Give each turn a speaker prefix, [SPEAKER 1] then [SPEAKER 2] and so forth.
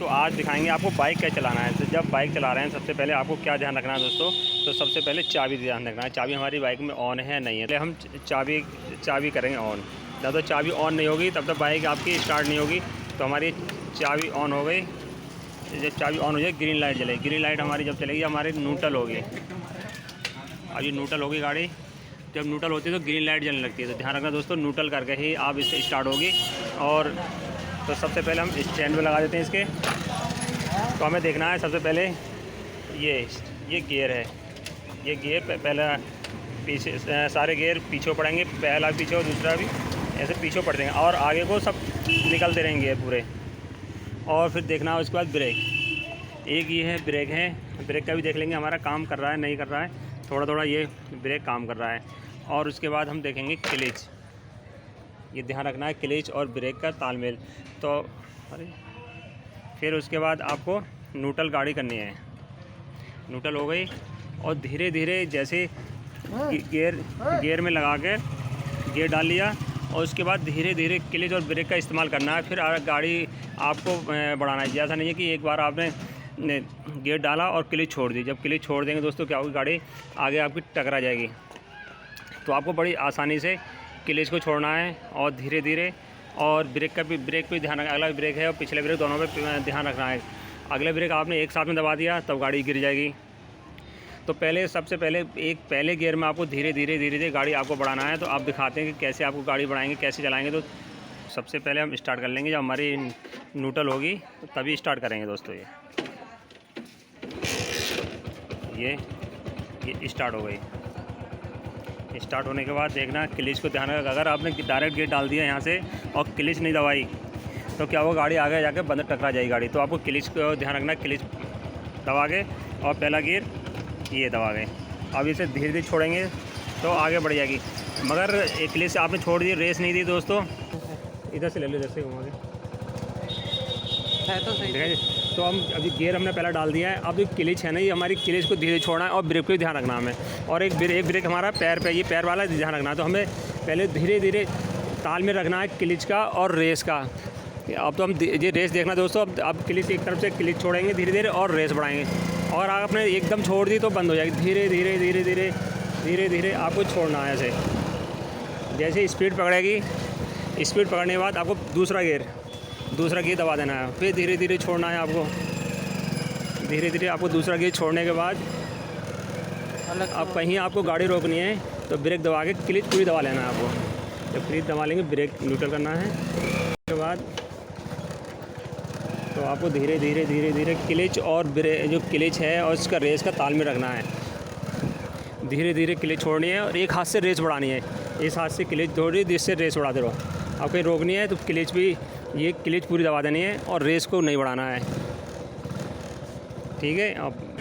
[SPEAKER 1] तो आज दिखाएंगे आपको बाइक कैसे चलाना है। तो जब बाइक चला रहे हैं सबसे पहले आपको क्या ध्यान रखना है दोस्तों, तो सबसे पहले चाबी ध्यान रखना है। चाबी हमारी बाइक में ऑन है नहीं है, तो हम चाबी करेंगे ऑन। जब तक चाबी ऑन नहीं होगी तब तक बाइक आपकी स्टार्ट नहीं होगी। तो हमारी चाबी ऑन हो गई, जब चाबी ऑन हो जाए ग्रीन लाइट जलेगी। ग्रीन लाइट हमारी जब चलेगी हमारी न्यूट्रल होगी। अभी न्यूट्रल होगी गाड़ी, जब न्यूट्रल होती है तो ग्रीन लाइट जलने लगती है। तो ध्यान रखना दोस्तों, न्यूट्रल करके ही आप इससे स्टार्ट होगी। और तो सबसे पहले हम स्टैंड पे लगा देते हैं इसके। तो हमें देखना है सबसे पहले ये गियर है, ये गियर पहला पीछे, सारे गियर पीछे पड़ेंगे, पहला पीछे और दूसरा भी ऐसे पीछे पड़ देंगे और आगे को सब निकलते रहेंगे पूरे। और फिर देखना है उसके बाद ब्रेक, एक ये है ब्रेक है, ब्रेक का भी देख लेंगे हमारा काम कर रहा है नहीं कर रहा है, थोड़ा थोड़ा ये ब्रेक काम कर रहा है। और उसके बाद हम देखेंगे क्लच, ये ध्यान रखना है क्लच और ब्रेक का तालमेल। तो फिर उसके बाद आपको न्यूट्रल गाड़ी करनी है। न्यूट्रल हो गई और धीरे धीरे जैसे गियर में लगा कर गियर डाल लिया और उसके बाद धीरे धीरे क्लच और ब्रेक का इस्तेमाल करना है। फिर गाड़ी आपको बढ़ाना है। ऐसा नहीं है कि एक बार आपने गियर डाला और क्लच छोड़ दी। जब क्लच छोड़ देंगे दोस्तों क्या होगी, गाड़ी आगे आपकी टकरा जाएगी। तो आपको बड़ी आसानी से क्लच को छोड़ना है और धीरे धीरे, और ब्रेक पे ध्यान रखना। अगला ब्रेक है और पिछले ब्रेक दोनों पे ध्यान रखना है। अगले ब्रेक आपने एक साथ में दबा दिया तब गाड़ी गिर जाएगी। तो सबसे पहले गियर में आपको धीरे धीरे गाड़ी आपको बढ़ाना है। तो आप दिखाते हैं कि कैसे आपको गाड़ी बढ़ाएंगे, कैसे चलाएंगे। तो सबसे पहले हम स्टार्ट कर लेंगे, जब हमारी न्यूट्रल होगी तो तभी स्टार्ट करेंगे दोस्तों। ये स्टार्ट हो गई। स्टार्ट होने के बाद देखना क्लच को ध्यान रखना। अगर आपने डायरेक्ट गियर डाल दिया यहाँ से और क्लच नहीं दबाई तो क्या वो गाड़ी आगे जाके बंद टकरा जाएगी गाड़ी। तो आपको क्लच को ध्यान रखना, क्लच दबा के और पहला गियर ये दबा गए। अब इसे धीरे धीरे छोड़ेंगे तो आगे बढ़ जाएगी। मगर एक क्लच आपने छोड़ दी, रेस नहीं दी दोस्तों। इधर से ले लो, इधर से घुमा के तो सही। तो हम अभी गियर हमने पहला डाल दिया है। अब जो क्लच है ना, ये हमारी क्लच को धीरे छोड़ना है और ब्रेक को ध्यान रखना हमें। और एक ब्रेक हमारा पैर पे, ये पैर वाला ध्यान रखना है। तो हमें पहले धीरे धीरे ताल में रखना है क्लच का और रेस का। अब तो हम ये रेस देखना दोस्तों। अब क्लच एक तरफ से क्लच छोड़ेंगे धीरे धीरे और रेस बढ़ाएंगे। और आपने एकदम छोड़ दी तो बंद हो जाएगी। धीरे धीरे आपको छोड़ना है ऐसे। जैसे स्पीड पकड़ेगी, स्पीड पकड़ने के बाद आपको दूसरा गियर दबा देना है। फिर धीरे धीरे छोड़ना है आपको। धीरे धीरे आपको दूसरा गियर छोड़ने के बाद अब कहीं आपको गाड़ी रोकनी है तो ब्रेक दबा के क्लच पूरी दबा लेना है आपको। जब क्लच दबा लेंगे ब्रेक न्यूट्रल करना है। उसके बाद तो आपको धीरे धीरे क्लच और जो क्लच है और इसका रेस का ताल में रखना है। धीरे धीरे क्लच छोड़नी है और एक हाथ से रेस बढ़ानी है। इस हाथ से क्लच छोड़ी, जिससे रेस बढ़ाते रहो। आप कहीं रोकनी है तो क्लच भी, ये क्लच पूरी दबा देनी है और रेस को नहीं बढ़ाना है। ठीक है। अब